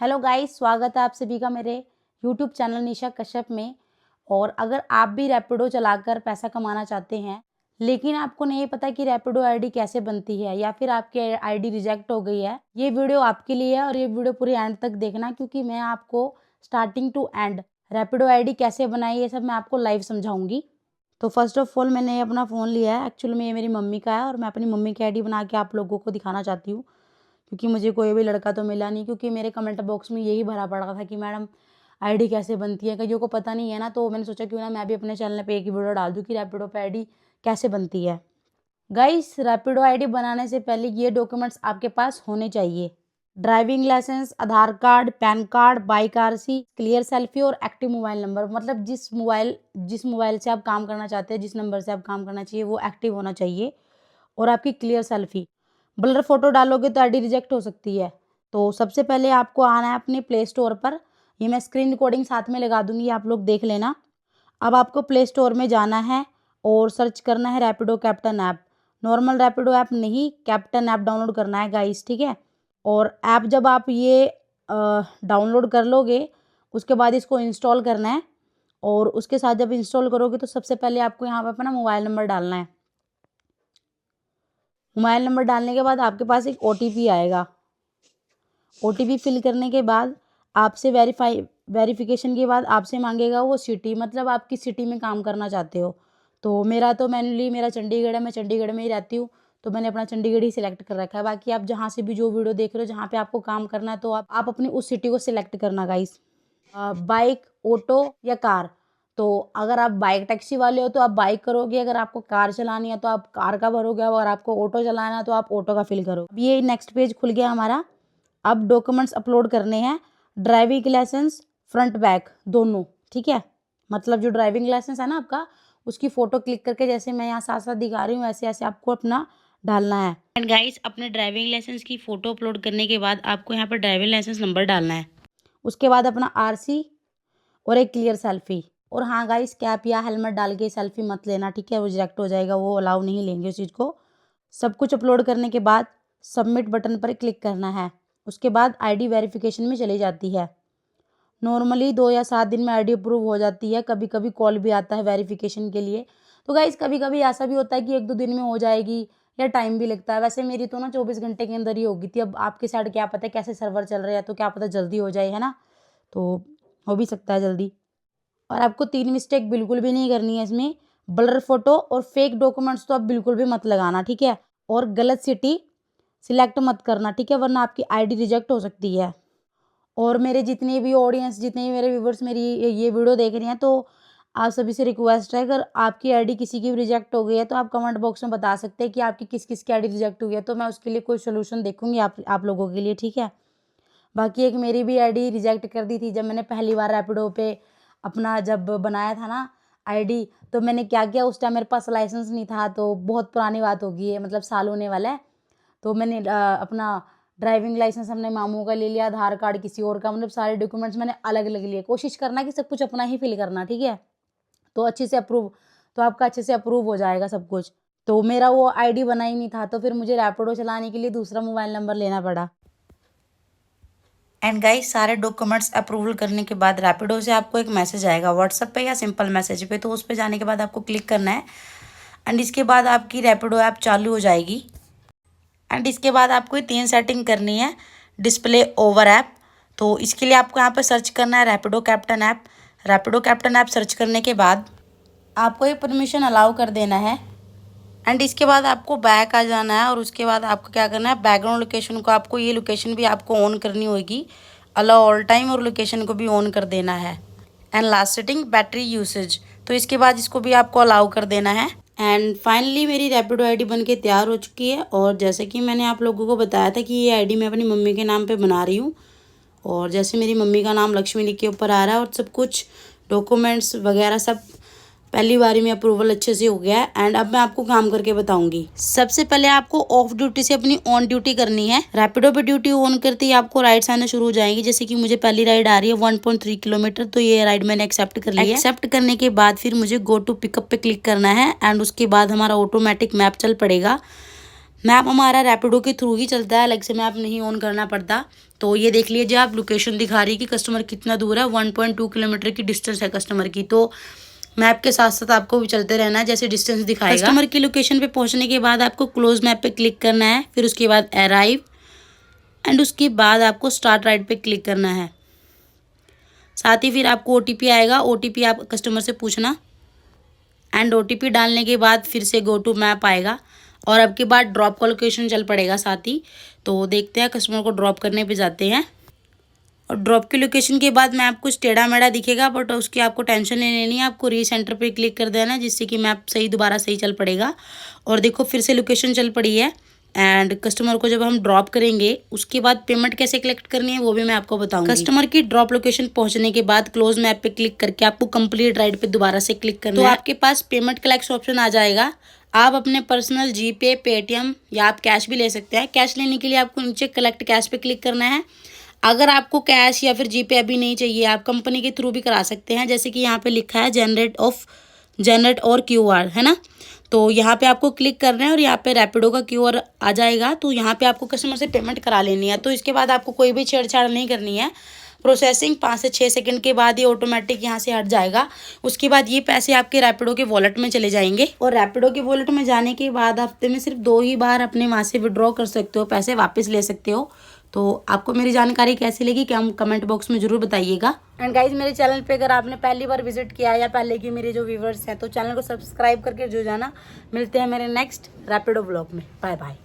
Hello guys, स्वागत है आप सभी का मेरे यूट्यूब चैनल निशा कश्यप में। और अगर आप भी रैपिडो चलाकर पैसा कमाना चाहते हैं लेकिन आपको नहीं पता कि रैपिडो आईडी कैसे बनती है या फिर आपकी आईडी रिजेक्ट हो गई है, ये वीडियो आपके लिए है और ये वीडियो पूरे एंड तक देखना, क्योंकि मैं आपको starting to end Rapido ID कैसे बनाई ये सब मैं आपको लाइव समझाऊंगी। तो फर्स्ट ऑफ ऑल मैंने अपना फ़ोन लिया है। एक्चुअली में ये मेरी मम्मी का है और मैं अपनी मम्मी की आईडी बना के आप लोगों को दिखाना चाहती हूँ, क्योंकि मुझे कोई भी लड़का तो मिला नहीं। क्योंकि मेरे कमेंट बॉक्स में यही भरा पड़ा था कि मैडम आईडी कैसे बनती है, कईयों को पता नहीं है ना। तो मैंने सोचा क्यों ना मैं भी अपने चैनल पे एक ही वीडियो डाल दूँ कि रैपिडो पे आईडी कैसे बनती है। गाइस, रैपिडो आईडी बनाने से पहले ये डॉक्यूमेंट्स आपके पास होने चाहिए: driving licence, Aadhaar card, PAN card, bike RC, clear selfie और एक्टिव मोबाइल नंबर। मतलब जिस मोबाइल से आप काम करना चाहते हैं, जिस नंबर से आप काम करना चाहिए वो एक्टिव होना चाहिए। और आपकी क्लियर सेल्फी। ब्लर फोटो डालोगे तो आईडी रिजेक्ट हो सकती है। तो सबसे पहले आपको आना है अपने प्ले स्टोर पर। ये मैं स्क्रीन रिकॉर्डिंग साथ में लगा दूंगी, आप लोग देख लेना। अब आपको प्ले स्टोर में जाना है और सर्च करना है Rapido captain app. Normal Rapido app नहीं, कैप्टन ऐप डाउनलोड करना है गाइस, ठीक है। और ऐप जब आप ये डाउनलोड कर लोगे उसके बाद इसको इंस्टॉल करना है। और उसके साथ जब इंस्टॉल करोगे तो सबसे पहले आपको यहाँ पर अपना मोबाइल नंबर डालना है। मोबाइल नंबर डालने के बाद आपके पास एक ओटीपी आएगा। ओटीपी फिल करने के बाद आपसे वेरिफिकेशन के बाद आपसे मांगेगा वो सिटी, मतलब आप किस सिटी में काम करना चाहते हो। तो मेरा चंडीगढ़ है, मैं चंडीगढ़ में ही रहती हूँ, तो मैंने अपना चंडीगढ़ ही सिलेक्ट कर रखा है। बाकी आप जहाँ से भी जो वीडियो देख रहे हो जहाँ पे आपको काम करना है तो आप अपनी उस सिटी को सिलेक्ट करना गाइस। बाइक, ऑटो या कार। तो अगर आप बाइक टैक्सी वाले हो तो आप बाइक करोगे, अगर आपको कार चलानी है तो आप कार का भरोगे, और आपको ऑटो चलाना है तो आप ऑटो का फिल करोगे। अब ये नेक्स्ट पेज खुल गया हमारा। अब डॉक्यूमेंट्स अपलोड करने हैं। ड्राइविंग लाइसेंस फ्रंट बैक दोनों, ठीक है। मतलब जो ड्राइविंग लाइसेंस है ना आपका, उसकी फ़ोटो क्लिक करके, जैसे मैं यहाँ साथ साथ दिखा रही हूँ ऐसे ऐसे आपको अपना डालना है। एंड गाइस, अपने ड्राइविंग लाइसेंस की फ़ोटो अपलोड करने के बाद आपको यहाँ पर ड्राइविंग लाइसेंस नंबर डालना है। उसके बाद अपना आरसी और एक क्लियर सेल्फी। और हाँ गाइस, कैप या हेलमेट डाल के सेल्फी मत लेना, ठीक है, वो रिजेक्ट हो जाएगा, वो अलाउ नहीं लेंगे उस चीज़ को। सब कुछ अपलोड करने के बाद सबमिट बटन पर क्लिक करना है। उसके बाद आईडी वेरिफिकेशन में चली जाती है। नॉर्मली 2 या 7 दिन में आईडी अप्रूव हो जाती है। कभी कभी कॉल भी आता है वेरिफिकेशन के लिए। तो गाइस, कभी कभी ऐसा भी होता है कि 1-2 दिन में हो जाएगी या टाइम भी लगता है। वैसे मेरी तो ना 24 घंटे के अंदर ही होगी थी। अब आपकी साइड क्या पता है कैसे सर्वर चल रहे हैं, तो क्या पता जल्दी हो जाए, है ना। तो हो भी सकता है जल्दी। और आपको 3 मिस्टेक बिल्कुल भी नहीं करनी है इसमें। ब्लर फोटो और फेक डॉक्यूमेंट्स तो आप बिल्कुल भी मत लगाना, ठीक है। और गलत सिटी सिलेक्ट मत करना, ठीक है, वरना आपकी आईडी रिजेक्ट हो सकती है। और मेरे जितने भी ऑडियंस, जितने भी मेरे व्यूवर्स मेरी ये वीडियो देख रहे हैं, तो आप सभी से रिक्वेस्ट है, अगर आपकी आईडी किसी की भी रिजेक्ट हो गई है तो आप कमेंट बॉक्स में बता सकते हैं कि आपकी किस किस की आईडी रिजेक्ट हुई है, तो मैं उसके लिए कोई सोल्यूशन देखूंगी आप लोगों के लिए, ठीक है। बाकी एक मेरी भी आईडी रिजेक्ट कर दी थी जब मैंने पहली बार रैपिडो पे अपना जब बनाया था ना आईडी। तो मैंने क्या किया, उस टाइम मेरे पास लाइसेंस नहीं था, तो बहुत पुरानी बात होगी है, मतलब साल होने वाला है। तो मैंने अपना ड्राइविंग लाइसेंस अपने मामू का ले लिया, आधार कार्ड किसी और का, मतलब सारे डॉक्यूमेंट्स मैंने अलग अलग लिए। कोशिश करना कि सब कुछ अपना ही फिल करना, ठीक है, तो अच्छे से अप्रूव, तो आपका अच्छे से अप्रूव हो जाएगा सब कुछ। तो मेरा वो आईडी बना ही नहीं था, तो फिर मुझे रैपिडो चलाने के लिए दूसरा मोबाइल नंबर लेना पड़ा। एंड गाइस, सारे डॉक्यूमेंट्स अप्रूवल करने के बाद रैपिडो से आपको एक मैसेज आएगा व्हाट्सएप पे या सिंपल मैसेज पे। तो उस पर जाने के बाद आपको क्लिक करना है एंड इसके बाद आपकी रैपिडो ऐप चालू हो जाएगी। एंड इसके बाद आपको 3 सेटिंग करनी है। डिस्प्ले ओवर ऐप, तो इसके लिए आपको यहाँ पर सर्च करना है Rapido captain app. Rapido captain app search करने के बाद आपको ये परमिशन अलाउ कर देना है। एंड इसके बाद आपको बैक आ जाना है और उसके बाद आपको क्या करना है, बैकग्राउंड लोकेशन को आपको ये लोकेशन भी आपको ऑन करनी होगी, अलाउ ऑल टाइम, और लोकेशन को भी ऑन कर देना है। And last setting battery usage, तो इसके बाद इसको भी आपको अलाउ कर देना है। एंड फाइनली मेरी रैपिडो आईडी बनके तैयार हो चुकी है। और जैसे कि मैंने आप लोगों को बताया था कि ये आईडी मैं अपनी मम्मी के नाम पे बना रही हूँ, और जैसे मेरी मम्मी का नाम लक्ष्मी लिख के ऊपर आ रहा है और सब कुछ डॉक्यूमेंट्स वगैरह सब पहली बारी में अप्रूवल अच्छे से हो गया है। एंड अब मैं आपको काम करके बताऊंगी। सबसे पहले आपको ऑफ ड्यूटी से अपनी ऑन ड्यूटी करनी है। रैपिडो पे ड्यूटी ऑन करते ही आपको राइड्स आना शुरू हो जाएंगी। जैसे कि मुझे पहली राइड आ रही है 1.3 किलोमीटर, तो ये राइड मैंने एक्सेप्ट कर लिया है। एक्सेप्ट करने के बाद फिर मुझे गो टू पिकअप पे क्लिक करना है एंड उसके बाद हमारा ऑटोमेटिक मैप चल पड़ेगा। मैप हमारा रैपिडो के थ्रू ही चलता है, अलग से मैप नहीं ऑन करना पड़ता। तो ये देख लीजिए आप, लोकेशन दिखा रही है कि कस्टमर कितना दूर है, 1.2 किलोमीटर की डिस्टेंस है कस्टमर की। तो मैप के साथ साथ आपको भी चलते रहना है, जैसे डिस्टेंस दिखाएगा। कस्टमर की लोकेशन पे पहुंचने के बाद आपको क्लोज मैप पे क्लिक करना है, फिर उसके बाद अराइव, एंड उसके बाद आपको स्टार्ट राइड पे क्लिक करना है। साथ ही फिर आपको OTP आएगा, OTP आप कस्टमर से पूछना, एंड OTP डालने के बाद फिर से गो टू मैप आएगा और अब के बाद ड्रॉप का लोकेशन चल पड़ेगा साथ ही। तो देखते हैं, कस्टमर को ड्रॉप करने पे जाते हैं। और ड्रॉप की लोकेशन के बाद मैप कुछ टेढ़ा मेढ़ा दिखेगा, बट उसकी आपको टेंशन नहीं लेनी है, आपको रीसेंटर पे क्लिक कर देना है, जिससे कि मैप दोबारा सही चल पड़ेगा। और देखो फिर से लोकेशन चल पड़ी है। एंड कस्टमर को जब हम ड्रॉप करेंगे उसके बाद पेमेंट कैसे कलेक्ट करनी है वो भी मैं आपको बताऊंगी। कस्टमर की ड्रॉप लोकेशन पहुंचने के बाद क्लोज मैप पे क्लिक करके आपको कंप्लीट राइड पे दोबारा से क्लिक करना है। तो आपके पास पेमेंट कलेक्ट ऑप्शन आ जाएगा। आप अपने पर्सनल GPay, पेटीएम या आप कैश भी ले सकते हैं। कैश लेने के लिए आपको नीचे कलेक्ट कैश पे क्लिक करना है। अगर आपको कैश या फिर GPay अभी नहीं चाहिए, आप कंपनी के थ्रू भी करा सकते हैं, जैसे कि यहाँ पे लिखा है जनरेट और QR, है ना। तो यहाँ पे आपको क्लिक करना है और यहाँ पे रैपिडो का QR आ जाएगा। तो यहाँ पे आपको कस्टमर से पेमेंट करा लेनी है। तो इसके बाद आपको कोई भी छेड़छाड़ नहीं करनी है। प्रोसेसिंग 5 से 6 सेकंड के बाद ये ऑटोमेटिक यहाँ से हट जाएगा। उसके बाद ये पैसे आपके रैपिडो के वॉलेट में चले जाएंगे। और रैपिडो के वॉलेट में जाने के बाद हफ्ते में सिर्फ 2 ही बार अपने वहाँ से विड्रॉ कर सकते हो, पैसे वापस ले सकते हो। तो आपको मेरी जानकारी कैसी लगी क्या कमेंट बॉक्स में ज़रूर बताइएगा। एंड गाइज, मेरे चैनल पे अगर आपने पहली बार विजिट किया या पहले की मेरे जो व्यूवर्स हैं, तो चैनल को सब्सक्राइब करके जुड़ जाना। मिलते हैं मेरे नेक्स्ट रैपिडो ब्लॉग में। Bye bye.